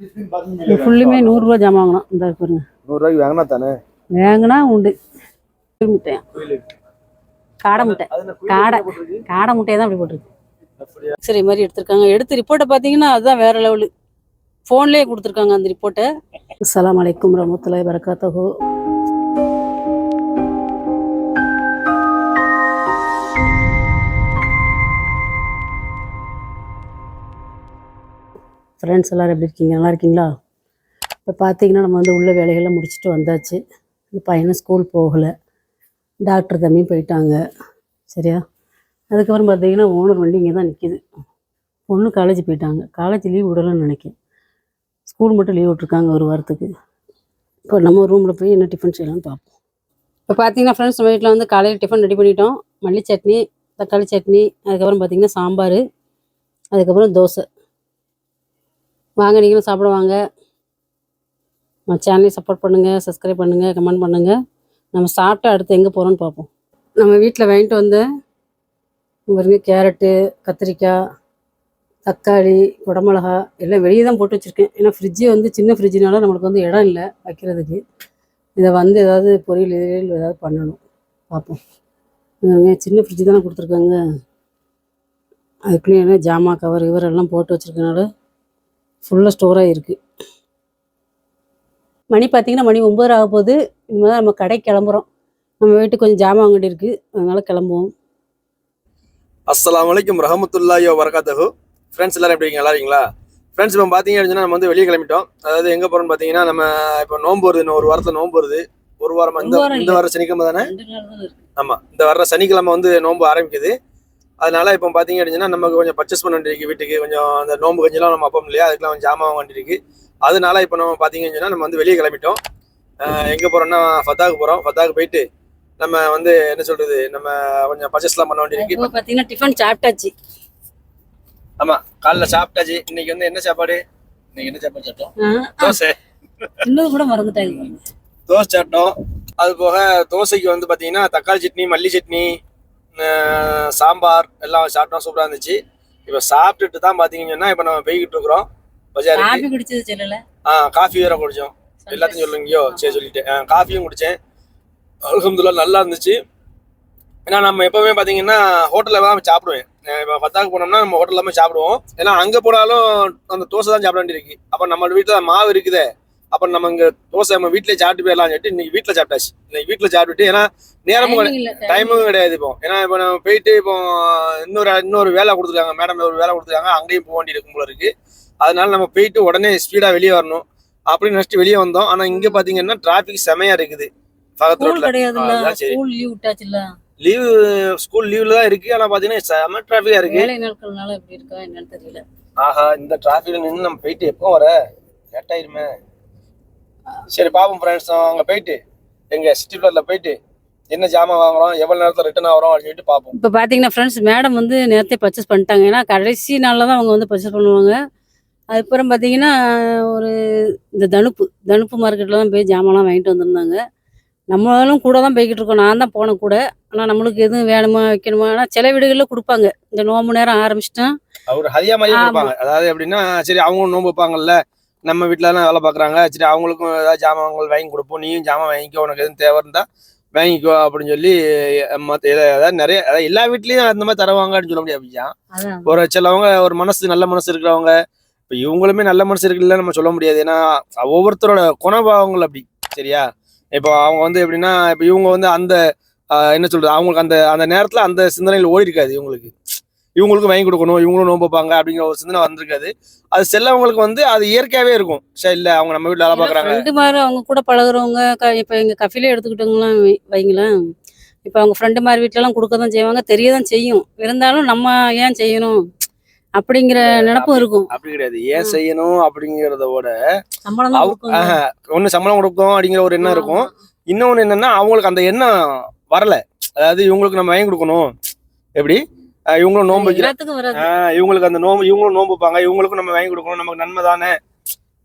இது ஃபுல்லுமே 100 ரூபா ஜாமான் வாங்கணும். இந்த பாருங்க, 100 ரூபாய்க்கு வாங்கினா தானே வாங்கினா உண்டு. முட்டையா காடை முட்டை, காடை காடை முட்டையை தான் அப்படி போட்டிருக்கு. சரி மாதிரி எடுத்திருக்காங்க. எடுத்து ரிப்போர்ட்டை பார்த்தீங்கன்னா அதுதான் வேற லெவலு. ஃபோன்லேயே கொடுத்துருக்காங்க அந்த ரிப்போர்ட்டை. அஸ்ஸலாமு அலைக்கும் வரஹ்மத்துல்லாஹி வபரகாத்துஹு. ஃப்ரெண்ட்ஸ் எல்லோரும் எப்படி இருக்கீங்க? நல்லா இருக்கீங்களா? இப்போ பார்த்தீங்கன்னா நம்ம வந்து உள்ள வேலைகள்லாம் முடிச்சுட்டு வந்தாச்சு. இந்த பையனும் ஸ்கூல் போகலை, டாக்டர் தம்பியும் போயிட்டாங்க. சரியா? அதுக்கப்புறம் பார்த்தீங்கன்னா ஓனர் வண்டி இங்கே தான் நிற்கிது. பொண்ணு காலேஜ் போயிட்டாங்க. காலேஜ் லீவ் விடலன்னு நினைக்கிறேன். ஸ்கூல் மட்டும் லீவ் விட்ருக்காங்க ஒரு வாரத்துக்கு. இப்போ நம்ம ரூமில் போய் என்ன டிஃபன் செய்யலாம்னு பார்ப்போம். இப்போ பார்த்தீங்கன்னா ஃப்ரெண்ட்ஸ், நம்ம வீட்டில் வந்து காலையில் டிஃபன் ரெடி பண்ணிட்டோம். மல்லி சட்னி, தக்காளி சட்னி, அதுக்கப்புறம் பார்த்தீங்கன்னா சாம்பார், அதுக்கப்புறம் தோசை. வாங்க, நீங்களும் சாப்பிட வாங்க. நம்ம சேனலையும் சப்போர்ட் பண்ணுங்கள், சப்ஸ்கிரைப் பண்ணுங்கள், கமெண்ட் பண்ணுங்கள். நம்ம சாப்பிட்டு அடுத்து எங்கே போகிறோன்னு பார்ப்போம். நம்ம வீட்டில் வாங்கிட்டு வந்து பாருங்க, கேரட்டு, கத்திரிக்காய், தக்காளி, குடமிளகா எல்லாம் வெளியே தான் போட்டு வச்சுருக்கேன். ஏன்னா ஃப்ரிட்ஜு வந்து சின்ன ஃப்ரிட்ஜுனால நம்மளுக்கு வந்து இடம் இல்லை வைக்கிறதுக்கு. இதை வந்து ஏதாவது பொரியல் ஏதாவது பண்ணணும், பார்ப்போம். சின்ன ஃப்ரிட்ஜு தானே கொடுத்துருக்காங்க. அதுக்குள்ளேயே என்ன ஜாமான் கவர் எல்லாம் போட்டு வச்சுருக்கனால ஃபுல்லாக ஸ்டோராக இருக்குது. மணி பார்த்திங்கன்னா மணி 9 ஆக போகுது. இனிமேல் தான் நம்ம கடைக்கு கிளம்புறோம். நம்ம வீட்டுக்கு கொஞ்சம் ஜாமான் வாங்கிட்டு இருக்குது, அதனால் கிளம்புவோம். அஸ்ஸலாமு அலைக்கும் வரஹ்மத்துல்லாஹி வபரகாத்துஹு. ஃப்ரெண்ட்ஸ் எல்லாரும் எப்படி இருக்கீங்க? நல்லா இருக்கீங்களா? ஃப்ரெண்ட்ஸ் இப்போ பார்த்தீங்க அப்படின்னா நம்ம வந்து வெளியே கிளம்பிட்டோம். அதாவது எங்கே போகிறோம்னு பார்த்தீங்கன்னா, நம்ம இப்போ நோன்பு வருது, இன்னும் ஒரு வாரத்தில் நோன்பு வருது. ஒரு வாரம் இந்த வாரம் சனிக்கிழமை தானே? ஆமாம், இந்த வர்ற சனிக்கிழமை வந்து நோன்பு ஆரம்பிக்குது. அதனால இப்போ பார்த்தீங்க அப்படின்னா நமக்கு கொஞ்சம் பர்ச்சேஸ் பண்ண வேண்டியிருக்கு. வீட்டுக்கு கொஞ்சம் அந்த நோன்பு கஞ்சிலாம் நம்ம அப்போம் இல்லையா, அதுக்கெல்லாம் கொஞ்சம் ஜாமான் வாங்க வேண்டியிருக்கு. அதனால இப்போ நம்ம பார்த்தீங்க அப்படின்னா நம்ம வந்து வெளியே கிளம்பிட்டோம். எங்கே போகிறோம்னா ஃபத்தாவுக்கு போகிறோம். ஃபத்தாவுக்கு போயிட்டு நம்ம வந்து என்ன சொல்றது, நம்ம கொஞ்சம் பர்ச்சேஸ்லாம் பண்ண வேண்டியிருக்கு. இப்போ பார்த்தீங்கன்னா டிஃபன் சாப்பிட்டாச்சு. ஆமாம், காலைல சாப்பிட்டாச்சு. இன்னைக்கு வந்து என்ன சாப்பாடு? இன்னைக்கு என்ன சாப்பாடு சாப்பிட்டோம்? தோசை. இன்னும் கூட மறந்துட்டாங்க. தோசை சாப்பிட்டோம். அது போக தோசைக்கு வந்து பார்த்தீங்கன்னா தக்காளி சட்னி, மல்லி சட்னி, சாம்பார் எல்லாம் சாப்பிட்டோம். சூப்பராக இருந்துச்சு. இப்போ சாப்பிட்டுட்டு தான் பார்த்தீங்கன்னா இப்போ நம்ம போய்கிட்டு இருக்கிறோம் பஜாருக்கு. காஃபி குடிச்சது சொல்லல? காஃபி வேற குடிச்சோம். எல்லாத்தையும் சொல்லுங்கயோ, சரி சொல்லிட்டேன். காஃபியும் குடித்தேன். அல்ஹம்துலில்லாஹ் நல்லா இருந்துச்சு. ஏன்னா நம்ம எப்பவுமே பார்த்தீங்கன்னா ஹோட்டலில் தான் சாப்பிடுவேன். இப்போ ஃபத்தாவுக்கு போனோம்னா நம்ம ஹோட்டலில் போய் சாப்பிடுவோம். ஏன்னா அங்கே போனாலும் அந்த தோசை தான் சாப்பிட வேண்டியிருக்கு. அப்போ நம்ம வீட்டில் மாவு இருக்குதே, அப்போ நம்ம இங்கே தோசை நம்ம வீட்டிலே சாப்பிட்டு போயிடலாம் சொல்லிட்டு இன்னைக்கு வீட்டில் சாப்பிட்டாச்சு. இன்னைக்கு வீட்டில் சாப்பிட்டுட்டு, ஏன்னா நேரமும் டைமும் கிடையாது. ஏன்னா இப்போ நம்ம போயிட்டு இப்போ இன்னொரு வேலை கொடுத்துருக்காங்க, மேடம் ஒரு வேலை கொடுத்துருக்காங்க, அங்கேயும் போக வேண்டிய இருக்கும் போல இருக்கு. அதனால நம்ம போயிட்டு உடனே ஸ்பீடாக வெளியே வரணும் அப்படின்னு நினச்சிட்டு வெளியே வந்தோம். ஆனால் இங்கே பார்த்தீங்கன்னா டிராஃபிக் செமையா இருக்குது. பக்கத்து ரோட்ல லீவு, ஸ்கூல் லீவ்ல தான் இருக்கு. ஆனா பாத்தீங்கன்னா செம டிராஃபிக்கா இருக்கு. வேலை நாட்கள்னால எப்படி இருக்கா என்னன்னு தெரியல. ஆஹா, இந்த டிராஃபிக்ல நின்று நம்ம போயிட்டு எப்போ வர லேட் ஆயிருமே. சரி பாப்போம் ஃப்ரெண்ட்ஸ், அங்க போயிட்டு எங்க சிட்டி ஃபிளர்ல போயிட்டு என்ன ஜாமான் வாங்குறோம், எவ்வளவு நேரத்துல ரிட்டர்ன் ஆகிறோம் அப்படின்னு சொல்லிட்டு பார்ப்போம். இப்போ பார்த்தீங்கன்னா ஃப்ரெண்ட்ஸ், மேடம் வந்து நேரத்தை பர்ச்சேஸ் பண்ணிட்டாங்க. ஏன்னா கடைசி நாளில் தான் அவங்க வந்து பர்ச்சேஸ் பண்ணுவாங்க. அதுக்கப்புறம் பார்த்தீங்கன்னா ஒரு இந்த தனுப்பு மார்க்கெட்டில் தான் போய் ஜாமான்லாம் வாங்கிட்டு வந்திருந்தாங்க. நம்மளும் கூட தான் போய்கிட்டு இருக்கோம். நான் தான் போனேன் கூட. ஆனால் நம்மளுக்கு எதுவும் வேணுமா வைக்கணுமா, ஆனால் சில வீடுகளில் கொடுப்பாங்க. இந்த நோம்பு நேரம் ஆரம்பிச்சிட்டா அவர் ஹதியா மாதிரியே கொடுப்பாங்க. அதாவது எப்படின்னா, சரி அவங்க நோம்பு வைப்பாங்கல்ல, நம்ம வீட்டிலலாம் வேலை பார்க்குறாங்க, சரி அவங்களுக்கும் ஏதாவது ஜாமான்கள் வாங்கி கொடுப்போம், நீயும் ஜாமான் வாங்கிக்கோ, உனக்கு எதுவும் தேவை இருந்தா வாங்கிக்கோ அப்படின்னு சொல்லி அதாவது நிறைய, அதாவது எல்லா வீட்லேயும் அந்த மாதிரி தருவாங்கன்னு சொல்ல முடியாது. அப்படியா ஒரு சிலவங்க ஒரு மனசு நல்ல மனசு இருக்கிறவங்க, இப்போ இவங்களுமே நல்ல மனசு இருக்குல்ல நம்ம சொல்ல முடியாது. ஏன்னா ஒவ்வொருத்தரோட குணபாவங்கள் அப்படி. சரியா? இப்போ அவங்க வந்து எப்படின்னா, இப்போ இவங்க வந்து அந்த என்ன சொல்றது, அவங்களுக்கு அந்த அந்த நேரத்துல அந்த சிந்தனைகள் ஓடி இருக்காது. இவங்களுக்கும் வாங்கி கொடுக்கணும், இவங்களும் நோம்பு வைப்பாங்க அப்படிங்கிற ஒரு சிந்தனை வந்திருக்காது. அது செல்லவங்களுக்கு வந்து அது இயற்கையாவே இருக்கும். சரி, இல்ல அவங்க நம்ம வீட்டுல வேலை பாக்குறாங்க, ஃப்ரெண்டு மாதிரி அவங்க கூட பழகுறவங்க. இப்போ எங்க கஃபிலே எடுத்துக்கிட்டவங்களாம் வைங்களேன். இப்போ அவங்க ஃப்ரெண்டு மாதிரி வீட்டிலலாம் கொடுக்க தான் செய்வாங்க, தெரியதான் செய்யும். இருந்தாலும் நம்ம ஏன் செய்யணும் அப்படிங்கிற நினைப்பும் இருக்கும். அப்படி கிடையாது. ஏன் செய்யணும் அப்படிங்கிறத விட ஒண்ணு சம்பளம் கொடுக்கும் அப்படிங்கிற ஒரு எண்ணம் இருக்கும். இன்னொன்னு என்னன்னா, அவங்களுக்கு அந்த எண்ணம் வரல. அதாவது இவங்களுக்கு நம்ம வாங்கி கொடுக்கணும், எப்படி இவங்களும் நோன்பு இவங்களுக்கு அந்த நோம்பு, இவங்களும் நோம்பு வைப்பாங்க, இவங்களுக்கும் நம்ம வாங்கி கொடுக்கணும், நமக்கு நன்மை தானே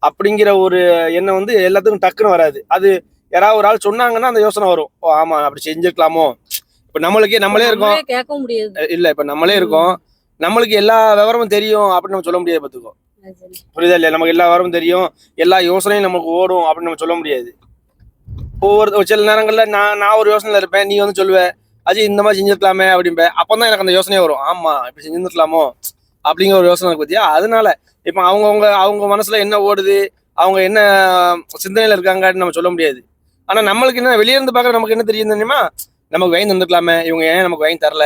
அப்படிங்கிற ஒரு எண்ணம் வந்து எல்லாத்துக்கும் டக்குன்னு வராது. அது யாராவது ஒரு ஆள் சொன்னாங்கன்னா அந்த யோசனை வரும். ஓ ஆமா, அப்படி செஞ்சிருக்கலாமோ. இப்ப நம்மளே இருக்கோம், கேட்க முடியாது. இல்ல இப்ப நம்மளே இருக்கோம், நம்மளுக்கு எல்லா விவரமும் தெரியும் அப்படின்னு நம்ம சொல்ல முடியாது. பார்த்துக்கோ, அது சரி. புரியுதா இல்லையா? நமக்கு எல்லா வாரமும் தெரியும், எல்லா யோசனையும் நமக்கு ஓடும் அப்படின்னு நம்ம சொல்ல முடியாது. ஒவ்வொரு சில நேரங்கள்ல நான் ஒரு யோசனையில இருப்பேன், நீ வந்து சொல்லுவ அஜய் இந்த மாதிரி செஞ்சிருக்கலாமே அப்படிம்பேன். அப்பதான் எனக்கு அந்த யோசனையே வரும், ஆமா இப்படி செஞ்சிருக்கலாமோ அப்படிங்கிற ஒரு யோசனை இருக்கு பத்தியா. அதனால இப்ப அவங்க மனசுல என்ன ஓடுது, அவங்க என்ன சிந்தனையில இருக்காங்கன்னு நம்ம சொல்ல முடியாது. ஆனா நம்மளுக்கு என்ன வெளியே இருந்து பாக்குற நமக்கு என்ன தெரியும் தெரியுமா, நமக்கு வாங்கி தந்துருக்கலாமே, இவங்க ஏன் நமக்கு வாங்கி தரல,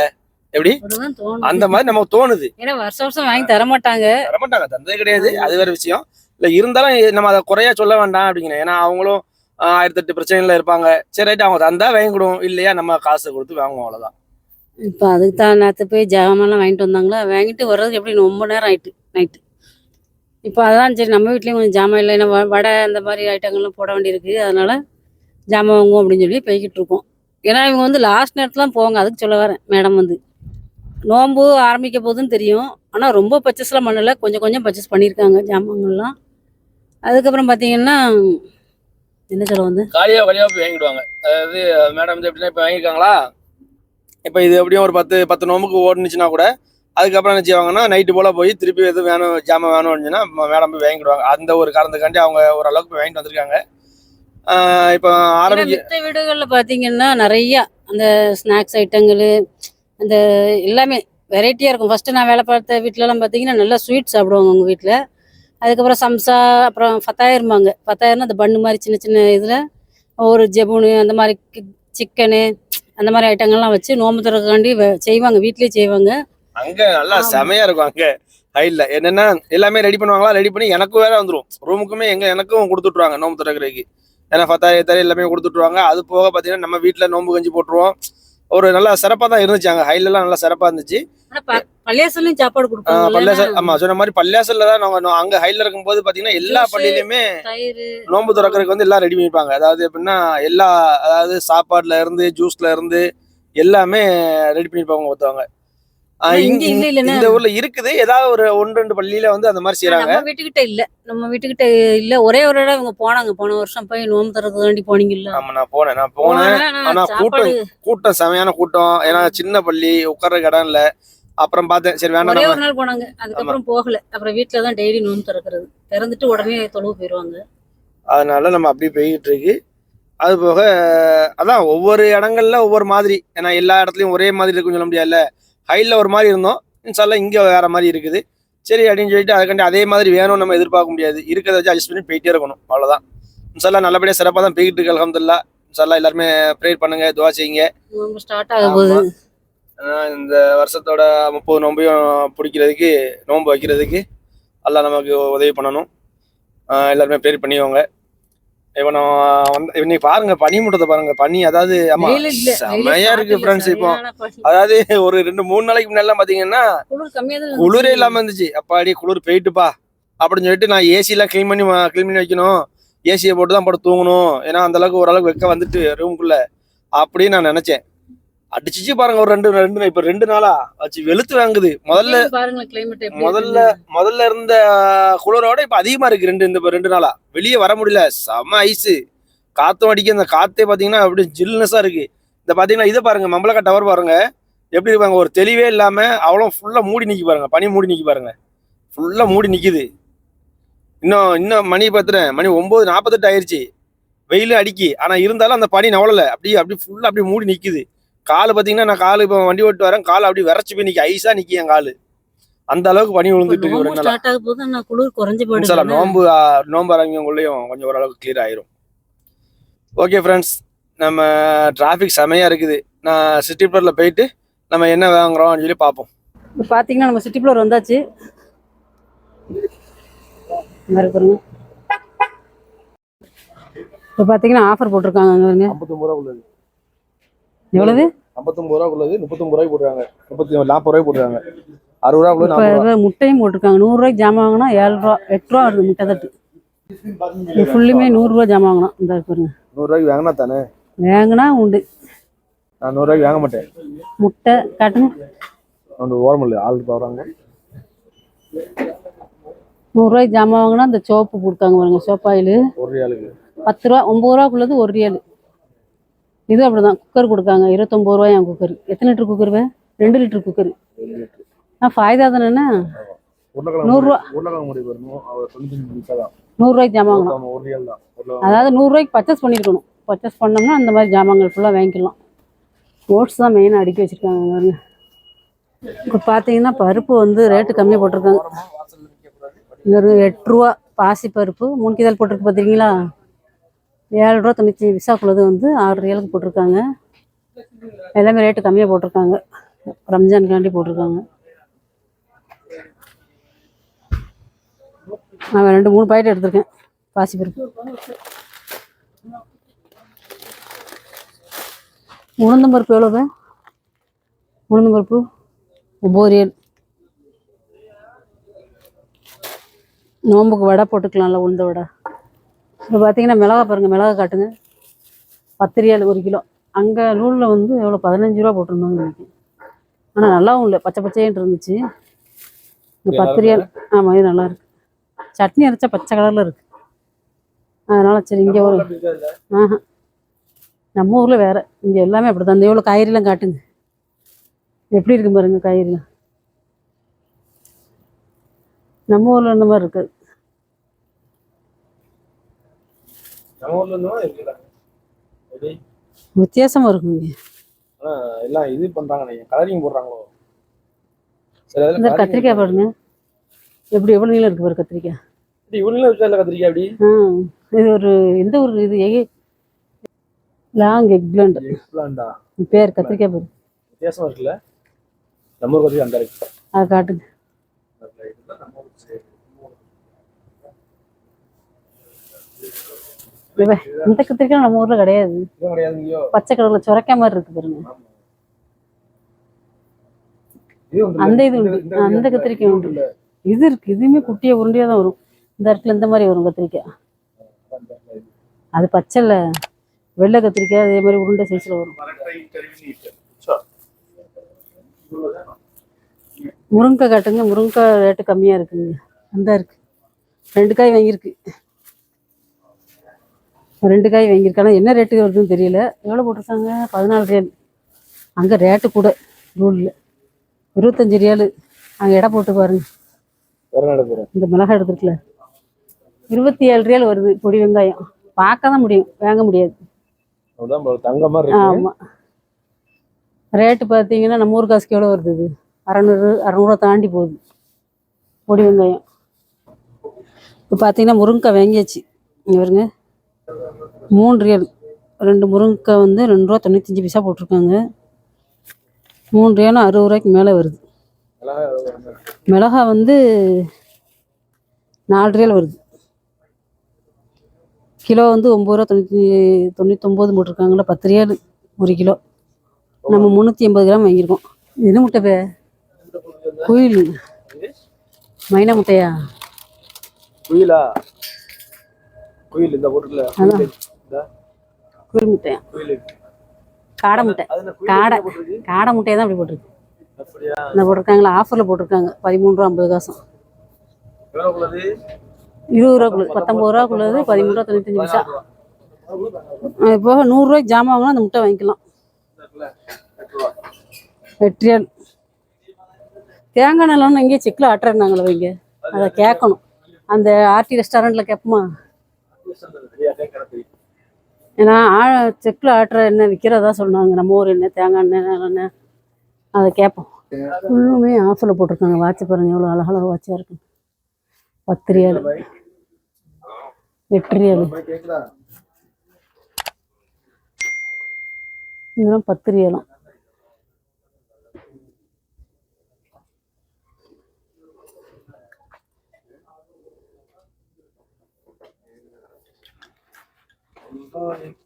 எப்படி அப்படிதான் தோணும். அந்த மாதிரி நமக்கு தோணுது. ஏன்னா வருஷம் வருஷம் வாங்கி தர மாட்டாங்க. தரமாட்டாங்க, தந்ததே கிடையாது, அது வேற விஷயம். இல்ல இருந்தாலும் நம்ம அதை குறையா சொல்ல வேண்டாம் அப்படிங்கிறேன். ஏன்னா அவங்களும் 1008 பிரச்சனைல இருப்பாங்க. சரி ரைட், அவங்க தந்தா வாங்கிக்கிடுவோம், இல்லையா நம்ம காசு கொடுத்து வாங்குவோம், அவ்வளவுதான். இப்போ அதுக்கு தான் நேற்று போய் ஜாமான்லாம் வாங்கிட்டு வந்தாங்களா, வாங்கிட்டு வர்றதுக்கு எப்படி ரொம்ப நேரம் ஆயிட்டு நைட்டு. இப்போ அதான் சரி நம்ம வீட்லேயும் கொஞ்சம் ஜாமான் இல்லை, ஏன்னா வடை அந்த மாதிரி ஐட்டங்கள்லாம் போட வேண்டியிருக்கு, அதனால ஜாமான் வாங்குவோம் அப்படின்னு சொல்லி போய்கிட்டு இருக்கோம். ஏன்னா இவங்க வந்து லாஸ்ட் நேரத்தில் போவாங்க, அதுக்கு சொல்ல வரேன். மேடம் வந்து நோன்பு ஆரம்பிக்க போகுதுன்னு தெரியும், ஆனால் ரொம்ப பர்ச்சேஸ்லாம் பண்ணலை, கொஞ்சம் கொஞ்சம் பர்ச்சேஸ் பண்ணியிருக்காங்க ஜாமான்கள்லாம். அதுக்கப்புறம் பார்த்தீங்கன்னா என்ன சொல்ல வந்து காலியா வழியா போய் வாங்கிடுவாங்க. அதாவது மேடம் வந்து எப்படின்னா இப்போ வாங்கியிருக்காங்களா, இப்போ இது எப்படியும் ஒரு 10 நோம்புக்கு ஓடுனுச்சுன்னா கூட அதுக்கப்புறம் என்ன செய்வாங்கன்னா நைட்டு போல போய் திருப்பி எதுவும் வேணும் ஜாமான் வேணும் அப்படின்னா மேடம் போய் வாங்கிடுவாங்க. அந்த ஒரு காரணத்துக்காண்டி அவங்க ஓரளவுக்கு போய் வாங்கிட்டு வந்திருக்காங்க. இப்போ ஆரம்பிக்க மத்த வீடுகளில் பார்த்தீங்கன்னா நிறையா அந்த ஸ்நாக்ஸ் ஐட்டங்கள் அந்த எல்லாமே வெரைட்டியாக இருக்கும். ஃபஸ்ட்டு நான் வேலை பார்த்த வீட்டிலலாம் பார்த்தீங்கன்னா நல்லா ஸ்வீட் சாப்பிடுவாங்க உங்கள் வீட்டில். அதுக்கப்புறம் சம்சா, அப்புறம் ஃபத்தாயிரும்பாங்க. ஃபத்தாயிரம்னா அந்த பன்னு மாதிரி சின்ன சின்ன இதில் ஒரு ஜெபூனு அந்த மாதிரி சிக்கனு அந்த மாதிரி ஐட்டங்கள்லாம் வச்சு நோம்பு திறக்காண்டி செய்வாங்க, வீட்லேயே செய்வாங்க. அங்க நல்லா செமையா இருக்கும். அங்க ஹைட்ல என்னன்னா எல்லாமே ரெடி பண்ணுவாங்களா, ரெடி பண்ணி எனக்கும் வேற வந்துடும் ரூமுக்குமே, எனக்கும் கொடுத்துட்ருவாங்க நோம்பு திறக்கிறதுக்கு. ஏன்னா ஃபத்தாயிரத்தாரி எல்லாமே கொடுத்துட்ருவாங்க. அது போக பார்த்தீங்கன்னா நம்ம வீட்டில் நோம்பு கஞ்சி போட்டுருவோம். ஒரு நல்லா சிறப்பாக தான் இருந்துச்சு, அங்கே ஹைலெல்லாம் நல்லா சிறப்பாக இருந்துச்சு. பள்ளியாசல்லையும் சாப்பாடு கொடுப்பாங்க. பள்ளியாசல், ஆமா சொன்ன மாதிரி பள்ளியாசல்ல தான் நாங்க அங்க ஹைல இருக்கும்போது பாத்தீங்கன்னா எல்லா பள்ளியிலுமே நோன்பு திறக்கிறதுக்கு வந்து எல்லாம் ரெடி பண்ணிப்பாங்க. அதாவது எப்படின்னா எல்லா, அதாவது சாப்பாடுல இருந்து ஜூஸ்ல இருந்து எல்லாமே ரெடி பண்ணிருப்பாங்க ஒருத்தவங்க. இந்த ஊர்ல இருக்குது, ஏதாவது ஒரு 1-2 பள்ளியில வந்து அந்த மாதிரி செய்யறாங்க. நம்ம வீட்டுக்கிட்ட இல்ல, ஒரே ஒரு இடம் இவங்க போனாங்க போன வருஷம், போய் நோம்பு திறக்கிறதுக்காண்டி போனீங்கல்ல. ஆமா நான் போனேன். ஆனா கூட்டம் செமையான கூட்டம். ஏன்னா சின்ன பள்ளி, உட்கார்ற இடம் இல்ல. அப்புறம் பார்த்தேன், சரி வேண்டாம், ஒரே ஒரு நாள் போனாங்க, அதுக்கப்புறம் போகல. அப்புறம் வீட்டுல தான் டெய்லி நோம்பு திறக்கிறது, திறந்துட்டு உடனே தொழுவு போயிருவாங்க. அதனால நம்ம அப்படி போய்கிட்டு இருக்கு. அது போக அதான் ஒவ்வொரு இடங்கள்ல ஒவ்வொரு மாதிரி, ஏன்னா எல்லா இடத்துலயும் ஒரே மாதிரி இருக்குன்னு சொல்ல முடியாதுல்ல. ஹைல ஒரு மாதிரி இருந்தோம், இன்ஷால்லா இங்க வேற மாதிரி இருக்குது. சரி அப்படின்னு சொல்லிட்டு அதுக்காண்டி அதே மாதிரி வேணும் நம்ம எதிர்பார்க்க முடியாது, இருக்கிறத வச்சு அட்ஜஸ்ட் பண்ணி போயிட்டே இருக்கணும், அவ்வளவுதான். இன்ஷால்லா நல்லபடியா சிறப்பாக தான் போய்கிட்டு இருக்கு, அல்ஹம்துலில்லாஹ். இன்ஷால்லா எல்லாருமே ப்ரேயர் பண்ணுங்க, துவா செய்யுங்க. ஸ்டார்ட் ஆக போகுது. இந்த வருஷத்தோட 30 நோம்பையும் பிடிக்கிறதுக்கு, நோன்பு வைக்கிறதுக்கு அல்லாஹ் நமக்கு உதவி பண்ணணும். எல்லாருமே ப்ரேயர் பண்ணிக்கோங்க. இப்போ நான் இன்னைக்கு பாருங்க பனி மூட்டத்தை பாருங்க, பனி, அதாவது ஆமா செமையா இருக்கு ஃப்ரெண்ட்ஸ். இப்போ அதாவது ஒரு 2-3 நாளைக்கு முன்னாடிலாம் பாத்தீங்கன்னா குளிரே இல்லாம இருந்துச்சு. அப்பாடி குளிர் போயிட்டுப்பா அப்படின்னு சொல்லிட்டு நான் ஏசி எல்லாம் கிளீன் பண்ணி வைக்கணும், ஏசியை போட்டு தான் போட்டு தூங்கணும், ஏன்னா அந்த அளவுக்கு ஓரளவுக்கு வெக்க வந்துட்டு ரூமுக்குள்ள அப்படின்னு நான் நினைச்சேன். அடிச்சிச்சு பாருங்க ஒரு 2 இப்ப 2 நாளா வச்சு வெளுத்து வாங்குது. முதல்ல இருந்த குளிரோட இப்ப அதிகமா இருக்கு. இந்த 2 நாளா வெளியே வர முடியல, செம ஐஸ், காத்தும் அடிக்க. அந்த காத்தே பாத்தீங்கன்னா அப்படி ஜில்னஸா இருக்கு. இந்த பாத்தீங்கன்னா இதை பாருங்க, மம்பளக்கா டவர் பாருங்க எப்படி இருப்பாங்க, ஒரு தெளிவே இல்லாம அவ்வளோ ஃபுல்லா மூடி நிக்கி பாருங்க, பனி மூடி நிக்கி பாருங்க, ஃபுல்லா மூடி நிக்குது. இன்னும் மணி பார்த்துறேன், மணி 9:48 ஆயிடுச்சு, வெயிலும் அடிக்கி. ஆனா இருந்தாலும் அந்த பனி நவளல, அப்படி ஃபுல்லா அப்படி மூடி நிக்குது. காலு பாத்தீங்கன்னா, நான் காலு இப்போ வண்டி ஓட்டு வரேன், கால் அப்படி விரைச்சு போய் நிக்கி, ஐஸா நிக்கி என் காலு, அந்த அளவுக்கு பனி விழுந்துட்டு இருக்கு. நோம்பு ஆரம்பிங்கக்குள்ளேயும் கொஞ்சம் ஓரளவுக்கு கிளியர் ஆயிரும். ஓகே ஃப்ரெண்ட்ஸ், நம்ம டிராஃபிக் செமையா இருக்குது. நான் சிட்டி பிளர்ல போயிட்டு நம்ம என்ன வாங்குறோம்னு சொல்லி பார்ப்போம். இப்போ பார்த்தீங்கன்னா நம்ம சிட்டி பிளர் வந்தாச்சு. இப்போ பார்த்தீங்கன்னா ஆஃபர் போட்டிருக்காங்க. 59 ரூபா உள்ளது. எவ்வளவு? 59 ரூபா உள்ளது 39 ரூபாய்க்கு போடுறாங்க, 40 ரூபாய்க்கு போடுறாங்க, 60 ரூபா. முட்டையும் போட்டிருக்காங்க. 100 ரூபாய்க்கு ஜாமான் வாங்கினா 7 ரூபா 8 ரூபா வருது முட்டை தட்டு. ஃபுல்லுமே 100 ரூபா ஜாமான் வாங்கணும். இந்த பாருங்க, 100 ரூபாய்க்கு வாங்கினா தானே, வாங்கினா உண்டு. நான் 100 ரூபாய்க்கு வாங்க மாட்டேன். முட்டை காட்டுங்க, அந்த ஓரம் இல்லை ஆளுக்கு போகிறாங்க. 100 ரூபாய்க்கு ஜாமான் வாங்கினா இந்த சோப்பு கொடுத்தாங்க பாருங்க, சோப் ஆயில் ஒரு ரியாலுக்கு 10 ரூபா, 9 ரூபாக்குள்ளது 1 ரியால். இது அப்படிதான். குக்கர் கொடுக்காங்க 29 ரூபாய். குக்கர் எத்தனை லிட்டர் குக்கர்? 2 litre cooker. ஃபாய்தா தானேண்ணா. நூறுரூவா. உருளைக்கிழங்கு முடி வரணும். அவர் 95 பைசா தான். 100 ரூபாய்க்கு ஜாமான் வாங்கலாம். 1 ரியல் தான். அதாவது 100 ரூபாய்க்கு பர்ச்சேஸ் பண்ணியிருக்கணும். பர்ச்சேஸ் பண்ணோம்னா அந்த மாதிரி ஜாமான்கள் ஃபுல்லாக வாங்கிக்கலாம். ஓட்ஸ் தான் மெயினாக அடுக்கி வச்சுருக்காங்க பாருங்க. இப்போ பார்த்தீங்கன்னா பருப்பு வந்து ரேட்டு கம்மியாக போட்டிருக்காங்க. இங்கே ஒரு 8 ரூபா பாசி பருப்பு 3 கிதால் போட்டிருக்கு பார்த்தீங்களா. 7 ரூபா 95 பைசாக்குள்ளது வந்து 6 ரியலுக்கு போட்டிருக்காங்க. எல்லாமே ரேட்டு கம்மியாக போட்டிருக்காங்க. ரம்ஜானுக்காண்டி போட்டிருக்காங்க. நான் 2-3 பாக்கெட் எடுத்திருக்கேன் பாசி பருப்பு. உளுந்தம்பருப்பு எவ்வளோங்க? உளுந்தம்பருப்பு 9 ரியல். நோம்புக்கு வடை போட்டுக்கலாம்ல, உளுந்த வடை. இப்போ பார்த்தீங்கன்னா மிளகா பாருங்கள், மிளகா காட்டுங்க. 10 ரியல் 1 கிலோ. அங்கே நூலில் வந்து எவ்வளோ 15 ரூபா போட்டிருந்தாங்க நினைக்கிறேன். ஆனால் நல்லாவும் இல்லை, பச்சை பச்சைன்னு இருந்துச்சு. இந்த 10 ரியல். ஆமாம், இது நல்லா இருக்கு. சட்னி அரைச்சா பச்சை கலரில் இருக்கு. அதனால சரி இங்கே ஒரு நம்ம ஊரில் வேற, இங்கே எல்லாமே அப்படி தான். இந்த எவ்வளோ காய்கறிலாம் காட்டுங்க, எப்படி இருக்கு பாருங்க காய்கறிலாம். நம்ம ஊரில் இந்த மாதிரி இருக்காது. வித்தியாசமா இருக்கும் இங்கே. எல்லாம் இது பண்றாங்க, கலரிங் போடுறாங்களோ. இந்த கத்திரிக்காய் பாருங்க, எப்படி எவ்வளோ நீளம் இருக்கு பாரு கத்திரிக்காய். இவ்வளோ கத்திரிக்காய் அப்படி. இது ஒரு எந்த ஒரு இது லாங் எக்பிளாண்ட் பேர் கத்திரிக்காய் பேர். வித்தியாசமா இருக்குல்ல. நம்ம ஊர் கத்திரிக்காய் அந்த இருக்கு. அதை காட்டுங்க. இந்த கத்திரிக்காய் நம்ம ஊர்ல கிடையாது. பச்சை கலர்ல சுரைக்காய் மாதிரி இருக்கு பாருங்க. அந்த இது உண்டு, அந்த கத்திரிக்காய் உண்டு. இது இருக்கு, இதுவுமே குட்டியா உருண்டியா தான் வரும். இந்த இடத்துல இந்த மாதிரி வரும் கத்திரிக்காய். அது பச்சைல வெள்ளை கத்திரிக்காய் அதே மாதிரி உருண்டை சைஸ்ல வரும். முருங்கைக்காய் காட்டுங்க. முருங்கைக்காய் ரேட்டு கம்மியா இருக்குங்க. அந்த இருக்கு 2 காய் வாங்கியிருக்கு. 2 காய் வாங்கியிருக்காங்க. என்ன ரேட்டு வருதுன்னு தெரியல. எவ்வளோ போட்டிருக்காங்க? 14 ரியல். அங்கே ரேட்டு கூட ரூலில் 25 ரியல். அங்கே எடை போட்டு பாருங்க. இந்த மிளகாய் எடுத்துருக்குல 27 ரியல் வருது. பொடி வெங்காயம் பார்க்க தான் முடியும், வாங்க முடியாது. ஆமாம். ரேட்டு பார்த்தீங்கன்னா நம்ம ஊர் காசுக்கு எவ்வளோ வருது? இது 600 தாண்டி போகுது பொடி வெங்காயம். இப்போ பார்த்தீங்கன்னா முருங்கைக்காய் வாங்கியாச்சு. இங்கே வருங்க 3 ரியல். 2 முருங்கைக்காய் வந்து 2 ரூபா 95 பைசா போட்டிருக்காங்க. 3 ரியலும் 60 ரூபாய்க்கு மேலே வருது. மிளகா வந்து 4 ரியல் வருது. கிலோ வந்து 9 ரூபா 99 போட்டிருக்காங்களா. 10 ரியல் 1 கிலோ. நம்ம 380 கிராம் வாங்கியிருக்கோம். என்ன முட்டை? குயில் மைனா முட்டையா? குயிலா? குயில் இந்த போட்டுல குயில் முட்டையா? காடை முட்டை. காடை முட்டையை தான் அப்படி போட்டிருக்கு. இந்த போட்டிருக்காங்களா, ஆஃபரில் போட்டிருக்காங்க. 13 ரூபா 50 காசும். 20 ரூபாக்குள்ளது, 19 ரூபாக்குள்ளது 13 ரூபா 95 பைசா. இப்போ 100 ரூபாய்க்கு ஜாமான் வாங்கினா அந்த முட்டை வாங்கிக்கலாம். 8 ரியல். தேங்காய் நிலம்னு இங்கே செக்கில் ஆட்டுறாங்களே வைங்க, அதை கேட்கணும். அந்த ஆர்டி ரெஸ்டாரண்ட்டில் கேட்போமா? ஏன்னா செக்கில் ஆட்டுற எண்ணெய் விற்கிறதா சொன்னாங்க. நம்ம ஊர் எண்ணெய், தேங்காய் எண்ணெய், நல்லெண்ணெய், அதை கேட்போம். ஃபுல்லுமே ஆஃபரில் போட்டிருக்காங்க. வாட்ச் பாருங்கள், எவ்வளோ அழகழகாக வாட்சாக இருக்கு. 10 ரியல், 8 ரியல். இதெல்லாம் 10 ரியலும்.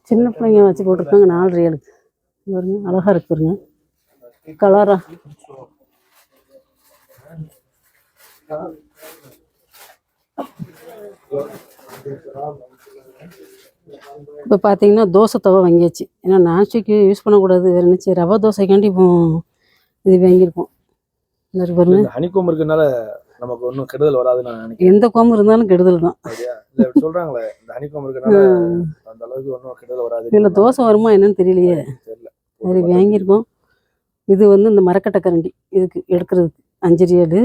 சின்ன பிள்ளைங்க வச்சு போட்டிருக்காங்க 4 ரியலுக்கு. பாருங்க, அழகா இருக்கு பாருங்க, கலரா. இப்போ பார்த்தீங்கன்னா தோசை தவா வாங்கியாச்சு. ஏன்னா நான்ஸ்டிக்கு யூஸ் பண்ணக்கூடாது, வேறு நினச்சி ரவா தோசைக்காண்டி இப்போ இது வாங்கியிருக்கோம். பாருங்க, ஹனிகோம் இருக்கனால நமக்கு ஒன்றும் கெடுதல் வராதுன்னு நான் நினைக்கிறேன். எந்த கோம்பு இருந்தாலும் கெடுதல் தான் சொல்றாங்களே. இந்த ஹனிகோம் இருக்கனால அந்த அளவுக்கு ஒன்றும் கெடுதல் வராது. இதில் தோசை வருமா என்னன்னு தெரியலையே. சரி, வாங்கியிருக்கோம். இது வந்து இந்த மரக்கட்டை கரண்டி இதுக்கு எடுக்கிறதுக்கு 5 ரியல்.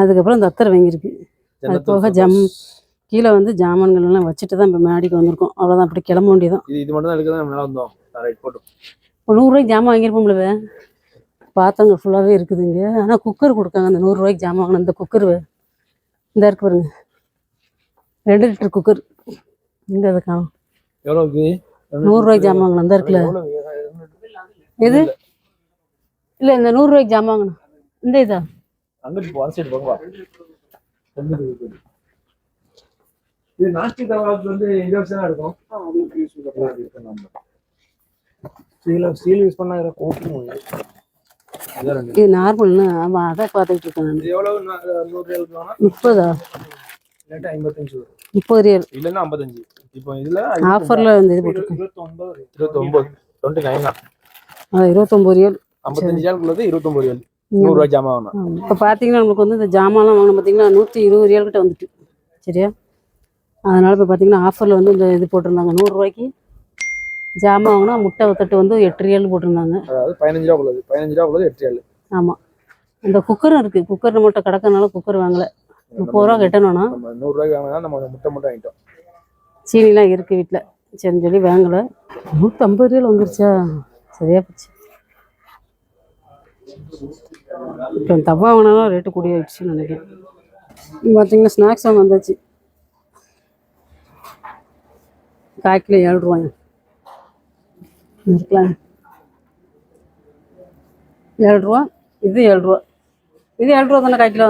அதுக்கப்புறம் இந்த அத்தரை வாங்கியிருக்கு. அது போக கீழே வந்து ஜாமான்கள் எல்லாம் வச்சுட்டு தான் இப்போ மாடிக்கு வந்திருக்கோம். அவ்வளோதான், அப்படி கிளம்ப வேண்டியதான். இது மட்டும் தான் எடுக்க மேலே வந்தோம். ரைட் போட்டோம். ஒரு 100 ரூபாய்க்கு ஜாமான் வாங்கியிருப்போம்ல, பார்த்தவங்க ஃபுல்லாகவே இருக்குதுங்க. ஆனால் குக்கர் கொடுக்காங்க. அந்த 100 ரூபாய்க்கு ஜாமான் வாங்கின இந்த குக்கர் இந்த இருக்கு பாருங்க, 2 லிட்டர் குக்கர். எங்கே அதை காணும்? எவ்வளோக்கு? 100 ரூபாய்க்கு ஜாமான் வாங்கினா இந்த இருக்குல்ல. எது இல்லை, இந்த 100 ரூபாய்க்கு ஜாமான் வாங்கினா இந்த இதா இது நாஸ்டி தவாவுக்கு வந்து இலவசம் தான் இருக்கும். ஸ்டீல் யூஸ் பண்ணா இது நார்மல்னு. ஆமாம், அதான் பார்த்துக்கிட்டு இருக்கேன் நான். எவ்வளவு? 100 ரியாலுக்கு 30 இல்லாட்டா 55 30 ரியால் இல்லைன்னா 55. இப்போ இதுல ஆஃபரில் வந்து இது போட்டுருக்கேன். 29 29 தான். 29 ரியால். 55 ரியாலுக்குள்ளது 29 ரியால். 100 ரூபாய் ஜாமான் வாங்கணும். இப்போ பார்த்தீங்கன்னா நம்மளுக்கு வந்து இந்த ஜாமான்லாம் வாங்கணும் பார்த்தீங்கன்னா 120 ரியால் கிட்ட வந்துட்டு. சரியா? அதனால் இப்போ பார்த்தீங்கன்னா ஆஃபரில் வந்து இந்த இது போட்டிருந்தாங்க. 100 ரூபாய்க்கு ஜாமான் வாங்கினா முட்டை தட்டு வந்து 8 ரியால் போட்டிருந்தாங்க. அதாவது 15 ரூபா உள்ளது. 15 ரூபா உள்ளது 8 ரியால். ஆமாம், இந்த குக்கரும் இருக்குது. குக்கர் நம்மகிட்ட கிடக்கனால குக்கர் வாங்கலை. 30 ரூபா கட்டணும்னா 100 ரூபாய்க்கு வாங்கினா நம்ம முட்டை மட்டும் வாங்கிட்டோம். சீனிலாம் இருக்குது வீட்டில், சரின்னு சொல்லி வாங்கலை. 150 ரியால் வந்துருச்சா? சரியா போச்சு. இப்போ தவா வாங்கினாலும் ரேட்டு கூடிய ஆயிடுச்சுன்னு நினைக்கிறேன். பார்த்தீங்கன்னா ஸ்நாக்ஸ் வாங்க வந்தாச்சு. 1/4 கிலோ 7 ரூபாங்க இருக்கலாம். 7 ரூபா. இது 7 ரூபா. இது 7 ரூபா தானே 1/4 கிலோ?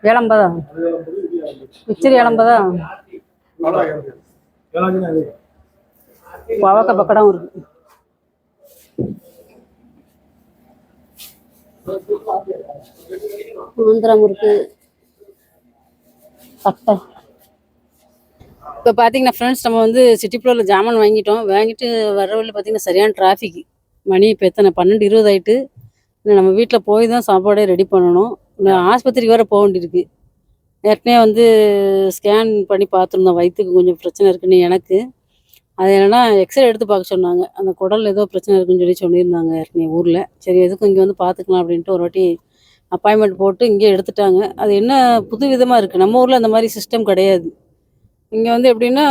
7,50. மிச்சரி 7,50. பாவக்காய் பக்கடாவும் இருக்கு. ஆந்திரம் இருக்கு. தட்டை. இப்போ பார்த்தீங்கன்னா ஃப்ரெண்ட்ஸ், நம்ம வந்து சிட்டி ப்ளோரில் ஜாமான் வாங்கிட்டு வர வழியில் பார்த்தீங்கன்னா சரியான டிராஃபிக். மணி இப்போ எத்தனை? 12:20 ஆகிட்டு. நம்ம வீட்டில் போய் தான் சாப்பாடே ரெடி பண்ணணும். ஆஸ்பத்திரிக்கு வேறு போக வேண்டியிருக்கு. ஏற்கனவே வந்து ஸ்கேன் பண்ணி பார்த்துருந்தோம், வயிற்றுக்கு கொஞ்சம் பிரச்சனை இருக்குன்னு எனக்கு. அது என்னென்னா எக்ஸ்ரே எடுத்து பார்க்க சொன்னாங்க. அந்த குடல் ஏதோ பிரச்சனை இருக்குன்னு சொல்லியிருந்தாங்க ஏற்கனவே ஊரில். சரி, எதுக்கும் இங்கே வந்து பார்த்துக்கலாம் அப்படின்ட்டு ஒரு வாட்டி அப்பாயின்மெண்ட் போட்டு இங்கே எடுத்துட்டாங்க. அது என்ன புது விதமாக இருக்குது. நம்ம ஊரில் அந்த மாதிரி சிஸ்டம் கிடையாது. இங்கே வந்து எப்படின்னா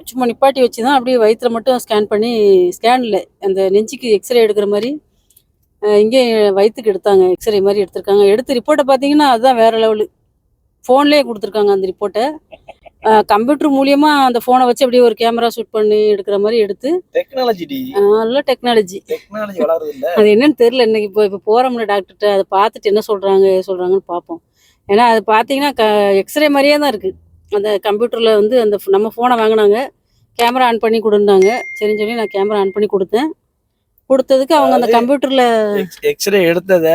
சும்மா நிப்பாட்டி வச்சு தான் அப்படியே வயிற்றுல மட்டும் ஸ்கேன் பண்ணி, ஸ்கேனில் அந்த நெஞ்சுக்கு எக்ஸ்ரே எடுக்கிற மாதிரி இங்கே வயிற்றுக்கு எடுத்தாங்க. எக்ஸ்ரே மாதிரி எடுத்திருக்காங்க. எடுத்து ரிப்போர்ட்டை பார்த்தீங்கன்னா அதுதான் வேறு லெவலு. ஃபோன்லேயே கொடுத்துருக்காங்க அந்த ரிப்போர்ட்டை. கம்ப்யூட்டர் மூலியமா அந்த ஃபோனை வச்சு அப்படியே ஒரு கேமரா ஷூட் பண்ணி எடுக்கிற மாதிரி எடுத்து. டெக்னாலஜி நல்ல டெக்னாலஜி வளருது இல்ல. அது என்னன்னு தெரியல. இன்னைக்கு இப்போ போகிறோம்ல டாக்டர்கிட்ட, அதை பார்த்துட்டு என்ன சொல்கிறாங்கன்னு பார்ப்போம். ஏன்னா அது பார்த்தீங்கன்னா எக்ஸ்ரே மாதிரியே தான் இருக்குது. அந்த கம்ப்யூட்டரில் வந்து அந்த நம்ம ஃபோனை வாங்கினாங்க, கேமரா ஆன் பண்ணி கொடுந்தாங்க. சரின்னு சொல்லி நான் கேமரா ஆன் பண்ணி கொடுத்ததுக்கு அவங்க அந்த கம்ப்யூட்டர்ல எக்ஸ்ரே எடுத்தத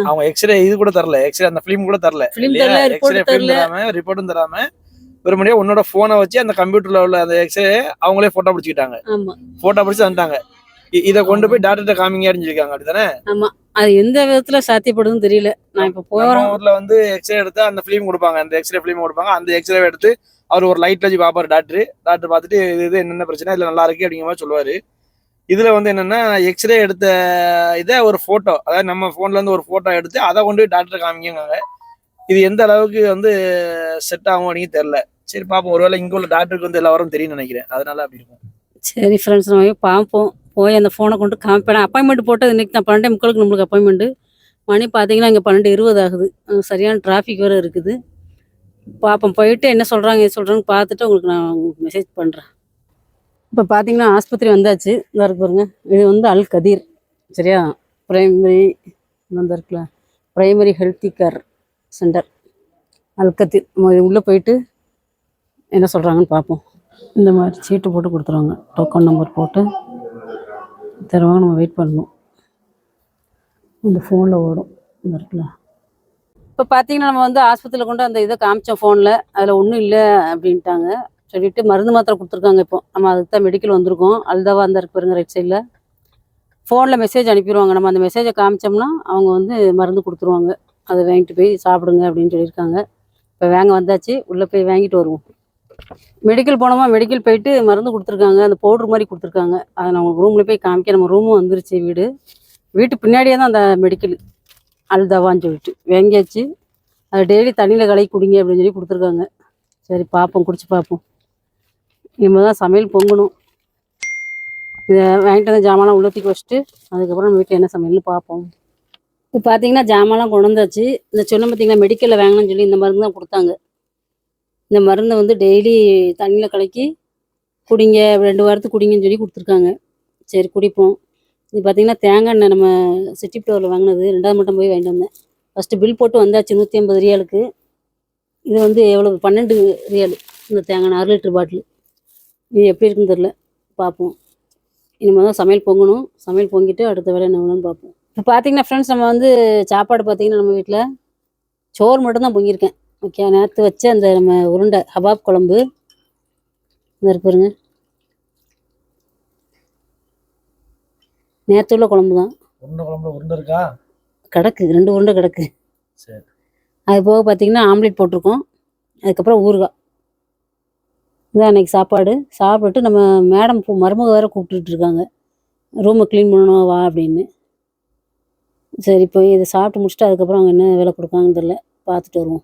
அவங்க எக்ஸ்ரே இது கூட தரல. எக்ஸ்ரே அந்த ஃபிலிம் கூட தரல. ரிப்போர்ட்டும் தராம வெறுமனே உன்னோட போனை வச்சு அந்த கம்ப்யூட்டர்ல உள்ள அந்த எக்ஸ்ரே அவங்களே போட்டோ பிடிச்சிக்கிட்டாங்க. போட்டோ பிடிச்சு வந்துட்டாங்க. இதை கொண்டு போய் டாக்டர்கிட்ட காமிங்க சொல்லிருக்காங்க. அப்படித்தானே? ஆமா. அது எந்த விதத்துல சாத்தியப்படுதுன்னு தெரியல. நான் இப்ப போறேன். ஊர்ல வந்து எக்ஸ்ரே எடுத்து அந்த பிலிம் கொடுப்பாங்க. அந்த எக்ஸ்ரே பிலிம் கொடுப்பாங்க. அந்த எக்ஸ்ரே எடுத்து அவர் ஒரு லைட்ல வச்சு பாப்பாரு டாக்டர் பார்த்துட்டு இது என்னென்ன பிரச்சனை, இதுல நல்லா இருக்கு அப்படிங்கிற மாதிரி சொல்லுவாரு. இதுல வந்து என்னன்னா எக்ஸ்ரே எடுத்த இதை ஒரு போட்டோ, அதாவது நம்ம போன்ல இருந்து ஒரு போட்டோ எடுத்து அதை கொண்டு போய் டாக்டர் காமிங்க. இது எந்த அளவுக்கு வந்து செட் ஆகும் அப்படின்னு தெரியல. சரி பார்ப்போம். ஒருவேளை இங்க உள்ள டாக்டருக்கு வந்து எல்லாரும் தெரியும்னு நினைக்கிறேன். அதனால அப்படி இருக்கும். சரி ஃப்ரெண்ட்ஸ், நம்ம பார்ப்போம். போய் அந்த ஃபோனை கொண்டு காமிப்பேன். அப்பாயின்மெண்ட் போட்டது இன்னைக்கு தான் 12:30 நம்மளுக்கு அப்பாயின்மெண்ட்டு. மணி பார்த்தீங்கன்னா இங்கே 12:20 ஆகுது. சரியான டிராஃபிக் வேறு இருக்குது. பார்ப்போம். போயிட்டு என்ன சொல்கிறாங்கன்னு பார்த்துட்டு உங்களுக்கு நான் மெசேஜ் பண்ணுறேன். இப்போ பார்த்தீங்கன்னா ஆஸ்பத்திரி வந்தாச்சு. இதாக இருக்கு பாருங்க. இது வந்து அல் கதீர். சரியா? பிரைமரி இருக்குல்ல, பிரைமரி ஹெல்த்தி கேர் சென்டர் அல் கதீர். உள்ளே போயிட்டு என்ன சொல்கிறாங்கன்னு பார்ப்போம். இந்த மாதிரி சீட்டு போட்டு கொடுத்துருவாங்க. டோக்கன் நம்பர் போட்டு தருவாங்க. நம்ம வெயிட் பண்ணணும். இந்த ஃபோனில் ஓடும். இந்த இருக்குல்ல. இப்போ பார்த்தீங்கன்னா நம்ம வந்து ஆஸ்பத்திரியில் கொண்டு அந்த இதை காமிச்சோம் ஃபோனில். அதில் ஒன்றும் இல்லை அப்படின்ட்டாங்க. சொல்லிட்டு மருந்து மாத்திரை கொடுத்துருக்காங்க. இப்போ நம்ம அதுக்கு தான் மெடிக்கல் வந்திருக்கோம். அல்தாவா அந்த இருக்கு பாருங்க, ரைட் சைடில். ஃபோனில் மெசேஜ் அனுப்பிடுவாங்க. நம்ம அந்த மெசேஜை காமிச்சோம்னா அவங்க வந்து மருந்து கொடுத்துருவாங்க. அதை வாங்கிட்டு போய் சாப்பிடுங்க அப்படின்னு சொல்லியிருக்காங்க. இப்போ வாங்க வந்தாச்சு. உள்ளே போய் வாங்கிட்டு வருவோம். மெடிக்கல் போனோமா, மெடிக்கல் போயிட்டு மருந்து கொடுத்துருக்காங்க. அந்த பவுட்ரு மாதிரி கொடுத்துருக்காங்க. அதை நான் உங்களுக்கு ரூமில் போய் காமிக்க. நம்ம ரூமும் வந்துருச்சு. வீட்டு பின்னாடியே தான் அந்த மெடிக்கல் அல்தாவான்னு சொல்லிட்டு வாங்கியாச்சு. அது டெய்லி தண்ணியில் கலக்கி குடிங்க அப்படின்னு சொல்லி கொடுத்துருக்காங்க. சரி பார்ப்போம், குடிச்சு பார்ப்போம். இனிமேல் தான் சமையல் பொங்கணும். இதை வாங்கிட்டு வந்த ஜாமான்லாம் உள்ளத்துக்கு வச்சுட்டு அதுக்கப்புறம் நம்ம வீட்டில் என்ன சமையல்னு பார்ப்போம். இப்போ பார்த்தீங்கன்னா ஜாமான்லாம் கொண்டு வந்தாச்சு. இந்த சொன்ன பார்த்தீங்கன்னா மெடிக்கலில் வாங்கணும்னு சொல்லி இந்த மருந்து தான் கொடுத்தாங்க. இந்த மருந்தை வந்து டெய்லி தண்ணியில் கலக்கி குடிங்க, 2 வாரத்துக்கு குடிங்கன்னு சொல்லி கொடுத்துருக்காங்க. சரி குடிப்போம். இது பார்த்தீங்கன்னா தேங்காய் எண்ணெய் நம்ம சிட்டி ஃப்ளோரில் வாங்கினது 2வது மட்டும் போய் வாங்கிட்டு வந்தேன். ஃபஸ்ட்டு பில் போட்டு வந்தாச்சு 150 ரியாலுக்கு. இது வந்து எவ்வளோ 12 ரியால் இந்த தேங்காய் எண்ணெய் 1 லிட்டர் பாட்டில். இது எப்படி இருக்குன்னு தெரில, பார்ப்போம். இனிமேல் தான் சமையல் பொங்கணும். சமையல் பொங்கிட்டு அடுத்த வேலை என்ன வேணும்னு பார்ப்போம். இப்போ பார்த்தீங்கன்னா ஃப்ரெண்ட்ஸ், நம்ம வந்து சாப்பாடு பார்த்தீங்கன்னா நம்ம வீட்டில் சோறு மட்டும் தான் பொங்கியிருக்கேன். ஓகே, நேற்று வச்ச அந்த நம்ம உருண்டை கபாப் குழம்பு இந்த இருக்கு பாருங்க, நேற்று உள்ள குழம்பு தான். உருண்டை இருக்கா? கிடக்கு, 2 உருண்டை கிடக்கு. சரி. அது போக பார்த்தீங்கன்னா ஆம்லேட் போட்டிருக்கோம். அதுக்கப்புறம் ஊறுகாய். இதான் அன்றைக்கி சாப்பாடு. சாப்பிட்டுட்டு நம்ம மேடம் மருமக வேறு கூப்பிட்டுட்டு இருக்காங்க, ரூமை க்ளீன் பண்ணணும் வா அப்படின்னு. சரி போய் இதை சாப்பிட்டு முடிச்சுட்டு அதுக்கப்புறம் அவங்க என்ன வேலை கொடுக்காங்கன்னு தெரியல, பார்த்துட்டு வருவோம்.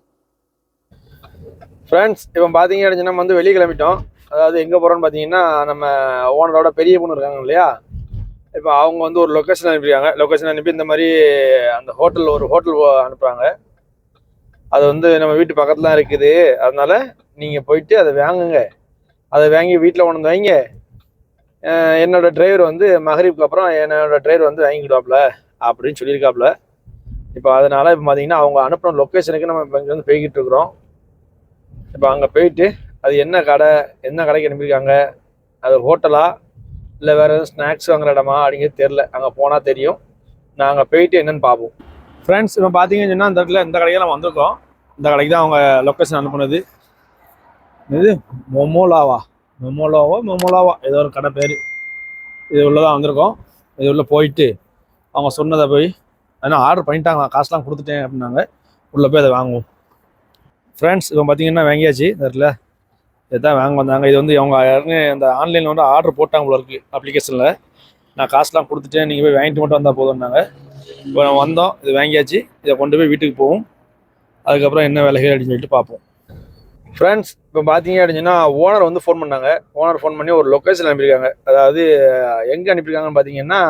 ஃப்ரெண்ட்ஸ், இப்போ பார்த்தீங்க அப்படின்னா நம்ம வந்து வெளியே கிளம்பிட்டோம். அதாவது எங்கே போகிறோன்னு பார்த்தீங்கன்னா, நம்ம ஓனரோட பெரிய பொண்ணு இருக்காங்க இல்லையா, இப்போ அவங்க வந்து ஒரு லொக்கேஷன் அனுப்பியிருக்காங்க. லொக்கேஷன் அனுப்பி இந்த மாதிரி அந்த ஒரு ஹோட்டல் அனுப்புகிறாங்க. அது வந்து நம்ம வீட்டு பக்கத்தில் தான் இருக்குது. அதனால நீங்கள் போயிட்டு அதை வாங்குங்க, அதை வாங்கி வீட்டில் கொண்டு வந்து வைங்க. என்னோட டிரைவர் வந்து மகரிப்க்கு அப்புறம் என்னோட டிரைவர் வந்து வாங்கிக்கிடுவாப்புல அப்படின்னு சொல்லியிருக்காப்புல. இப்போ அதனால இப்போ பார்த்தீங்கன்னா அவங்க அனுப்புகிற லொக்கேஷனுக்கு நம்ம இப்போ இங்கே வந்து போய்கிட்டு இருக்கிறோம். இப்போ அங்கே போயிட்டு அது என்ன கடைக்கு அனுப்பியிருக்காங்க, அது ஹோட்டலா இல்லை வேறு எதுவும் ஸ்நாக்ஸ் வாங்குற இடமா அப்படிங்கிறது தெரில. அங்கே போனால் தெரியும். நாங்கள் போயிட்டு என்னென்னு பார்ப்போம். ஃப்ரெண்ட்ஸ், இப்போ பார்த்தீங்கன்னு சொன்னால் இந்த இடத்துல இந்த கடைக்கு நம்ம வந்திருக்கோம். இந்த கடைக்கு தான் அவங்க லொக்கேஷன் அனுப்புனது. இது மொமோலாவா ஏதோ ஒரு கடை பேர். இது உள்ளதான் வந்திருக்கோம். இது உள்ள போயிட்டு அவங்க சொன்னதை போய் ஆனால் ஆர்டர் பண்ணிட்டாங்க, காசுலாம் கொடுத்துட்டேன் அப்படின்னாங்க. உள்ளே போய் அதை வாங்குவோம். ஃப்ரெண்ட்ஸ், இப்போ பார்த்தீங்கன்னா வாங்கியாச்சு. இந்த இடத்துல இதுதான் வாங்க வந்தாங்க. இது வந்து அவங்க அந்த ஆன்லைனில் வந்து ஆர்டர் போட்டாங்க போல இருக்குது அப்ளிகேஷனில். நான் காசுலாம் கொடுத்துட்டேன், நீங்கள் போய் வாங்கிட்டு மட்டும் வந்தால் போதும்னாங்க. இப்போ நம்ம வந்தோம், இது வாங்கியாச்சு. இதை கொண்டு போய் வீட்டுக்கு போவோம். அதுக்கப்புறம் என்ன வேலைகள் அப்படின்னு சொல்லிட்டு பார்ப்போம். ஃப்ரெண்ட்ஸ், இப்போ பார்த்தீங்க அப்படின்னா ஓனர் வந்து ஃபோன் பண்ணாங்க. ஓனர் ஃபோன் பண்ணி ஒரு லொக்கேஷன் அனுப்பியிருக்காங்க. அதாவது எங்கே அனுப்பியிருக்காங்கன்னு பார்த்தீங்கன்னா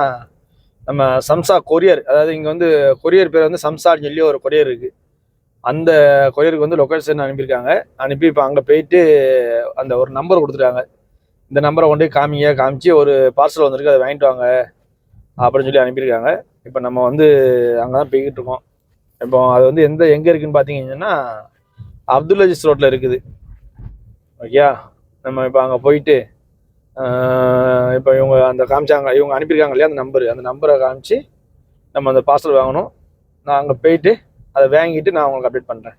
நம்ம சம்சா கொரியர். அதாவது இங்கே வந்து கொரியர் பேர் வந்து சம்சான்னு சொல்லி ஒரு கொரியர் இருக்குது. அந்த கொரியருக்கு வந்து லொக்கேஷன் அனுப்பியிருக்காங்க. அனுப்பி இப்போ அங்கே போயிட்டு அந்த ஒரு நம்பர் கொடுத்துட்டாங்க. இந்த நம்பரை கொண்டு போய் காமிச்சு ஒரு பார்சல் வந்திருக்கு, அதை வாங்கிட்டு வாங்க அப்படின்னு சொல்லி அனுப்பியிருக்காங்க. இப்போ நம்ம வந்து அங்கே தான் போய்கிட்டு இருக்கோம். இப்போ அது வந்து எங்கே இருக்குதுன்னு பார்த்தீங்கன்னா அப்துல் அஜீஸ் ரோட்டில் இருக்குது. ஓகே, நம்ம இப்போ அங்கே போயிட்டு இப்போ இவங்க இவங்க அனுப்பியிருக்காங்க இல்லையா அந்த நம்பரை காமிச்சு நம்ம அந்த பார்சல் வாங்கணும். நான் அங்கே போயிட்டு அதை வாங்கிட்டு நான் உங்களுக்கு அப்டேட் பண்ணுறேன்.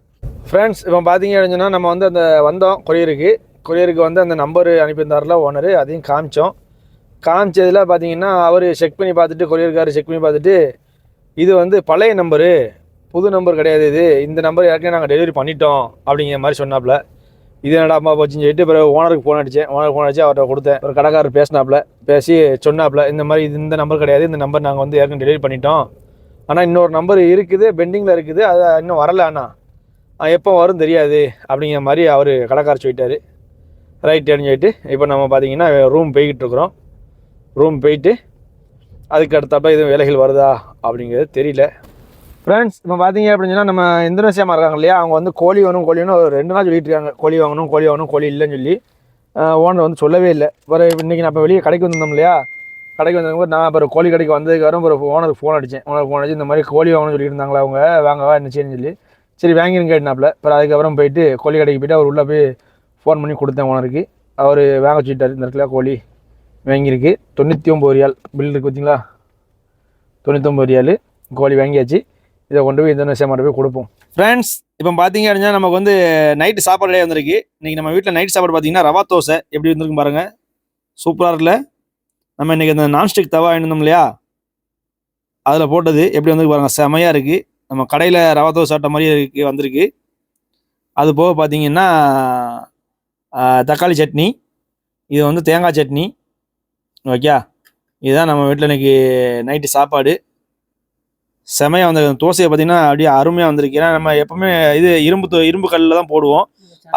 ஃப்ரெண்ட்ஸ், இப்போ பார்த்தீங்க அப்படின்னா நம்ம வந்து வந்தோம் கொரியருக்கு வந்து அந்த நம்பர் அனுப்பியிருந்தாரில் ஓனரு, அதையும் காமிச்சதில் பார்த்தீங்கன்னா அவர் செக் பண்ணி பார்த்துட்டு, கொரியர்காரர் செக் பண்ணி பார்த்துட்டு, இது வந்து பழைய நம்பரு, புது நம்பர் கிடையாது, இந்த நம்பர் ஏற்கனவே நாங்கள் டெலிவரி பண்ணிட்டோம் அப்படிங்கிற மாதிரி சொன்னாப்புல. இது என்னடா அம்மா போச்சுன்னு சொல்லிட்டு பிறகு ஓனருக்கு ஃபோன் அடிச்சு அவர்கிட்ட கொடுத்தேன். ஒரு கடைக்காரர் பேசி சொன்னாப்புல, இந்த மாதிரி இந்த நம்பர் கிடையாது, இந்த நம்பர் நாங்கள் வந்து ஏற்கனவே டெலிவரி பண்ணிட்டோம், ஆனால் இன்னொரு நம்பர் இருக்குது, பெண்டிங்கில் இருக்குது, அது இன்னும் வரல, அண்ணா எப்போ வரும் தெரியாது அப்படிங்கிற மாதிரி அவர் கடைக்காரர் சொல்லிட்டாரு. ரைட் அப்படின்னு சொல்லிட்டு இப்போ நம்ம பார்த்தீங்கன்னா ரூம் போய்கிட்டு இருக்கிறோம். ரூம் போயிட்டு அதுக்கு அடுத்தப்ப எதுவும் வேலைகள் வருதா அப்படிங்கிறது தெரியல. ஃப்ரெண்ட்ஸ், இப்போ பார்த்தீங்க அப்படின்னா நம்ம இந்தோனேசியாமா இருக்காங்க இல்லையா, அவங்க வந்து கோழி வேணும் ஒரு 2 நாள் சொல்லிட்டு இருக்காங்க. கோழி வாங்கணும் கோழி இல்லைன்னு சொல்லி ஓனர் வந்து சொல்லவே இல்லை. ஒரு இன்றைக்கி நான் இப்போ வெளியே கடைக்கு வந்திருந்தோம் இல்லையா, கடைக்கு வந்ததுக்கு நான் அப்புறம் கோழி கடைக்கு வந்ததுக்கப்புறம் ஒரு ஓனருக்கு ஃபோன் அடிச்சு இந்த மாதிரி கோழி வாங்கணும்னு சொல்லியிருந்தாங்களா அவங்க, வாங்கவா என்ன செய்யணும்னு சொல்லி, சரி வாங்கிருங்க கேட்டாப்புல. அப்புறம் அதுக்கப்புறம் போயிட்டு கோழி கடைக்கு போய்ட்டு அவர் உள்ளே போய் ஃபோன் பண்ணி கொடுத்தேன் ஓனருக்கு. அவர் வாங்க சொல்லிட்டார். இந்த இடத்துல கோழி வாங்கியிருக்கு. 99 ரியால் பில் இருக்குது பார்த்தீங்களா, 99 ரியால் கோழி வாங்கியாச்சு. இதை கொண்டு போய் இந்தோனேசியா மட்டும் போய் கொடுப்போம். ஃப்ரெண்ட்ஸ், இப்போ பார்த்தீங்க அப்படின்னா நமக்கு வந்து நைட்டு சாப்பாடு வந்திருக்கு. இன்றைக்கி நம்ம வீட்டில் நைட் சாப்பாடு பார்த்தீங்கன்னா ரவா தோசை எப்படி வந்துருக்கு பாருங்கள், சூப்பராக இருக்குல்ல. நம்ம இன்றைக்கி அந்த நான்ஸ்டிக் தவா இருந்தோம் இல்லையா, அதில் போட்டது எப்படி வந்துருக்கு பாருங்கள், செமையாக இருக்குது. நம்ம கடையில் ரவா தோசை சாப்பிட்ட மாதிரி வந்திருக்கு. அது போக பார்த்தீங்கன்னா தக்காளி சட்னி, இது வந்து தேங்காய் சட்னி. ஓகே, இதுதான் நம்ம வீட்டில் இன்றைக்கி நைட்டு சாப்பாடு. செமையாக வந்து தோசையை பார்த்தீங்கன்னா அப்படியே அருமையாக வந்திருக்கு. ஏன்னா நம்ம எப்பவுமே இது இரும்பு கல்லில் தான் போடுவோம்.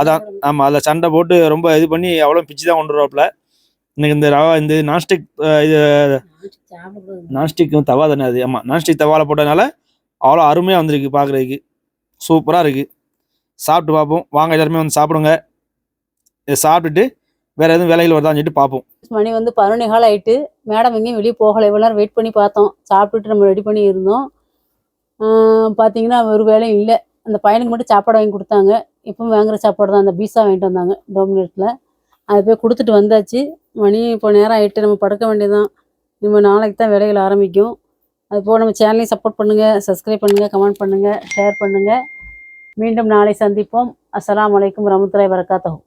அதான் ஆமாம், அதில் சண்டை போட்டு ரொம்ப இது பண்ணி அவ்வளோ பிச்சு தான் கொண்டு வருவாப்புல. இன்னைக்கு இந்த ரவா இந்த நான்ஸ்டிக் இது நான்ஸ்டிக் தவா தானே அது? ஆமாம், நான்ஸ்டிக் தவாவில் போட்டதுனால அவ்வளோ அருமையாக வந்திருக்கு, பார்க்குறதுக்கு சூப்பராக இருக்குது. சாப்பிட்டு பார்ப்போம் வாங்க, எல்லாருமே வந்து சாப்பிடுங்க. இதை சாப்பிட்டுட்டு வேறு எதுவும் வேலைகள் வருதான்னு சொல்லிட்டு பார்ப்போம். மணி வந்து 11 கால் ஆயிட்டு. மேடம் எங்கேயும் வெளியே போகலை. இவ்வளோ நேரம் வெயிட் பண்ணி பார்த்தோம். சாப்பிட்டுட்டு நம்ம ரெடி பண்ணி இருந்தோம். பார்த்தீங்கன்னா ஒரு வேலையும் இல்லை. அந்த பையனுக்கு மட்டும் சாப்பாடு வாங்கி கொடுத்தாங்க. இப்பவும் வாங்குற சாப்பாடு தான். அந்த பீஸா வாங்கிட்டு வந்தாங்க டோமினேட்டில். அதை போய் கொடுத்துட்டு வந்தாச்சு. மணி இப்போ நேரம் ஆகிட்டு, நம்ம படுக்க வேண்டியதான். நம்ம நாளைக்கு தான் வேலைகள் ஆரம்பிக்கும். அதுபோல் நம்ம சேனலையும் சப்போர்ட் பண்ணுங்கள், சப்ஸ்கிரைப் பண்ணுங்கள், கமெண்ட் பண்ணுங்கள், ஷேர் பண்ணுங்கள். மீண்டும் நாளை சந்திப்போம். அஸ்ஸலாமு அலைக்கும் வரஹ்மத்துல்லாஹி வபரகாத்துஹு.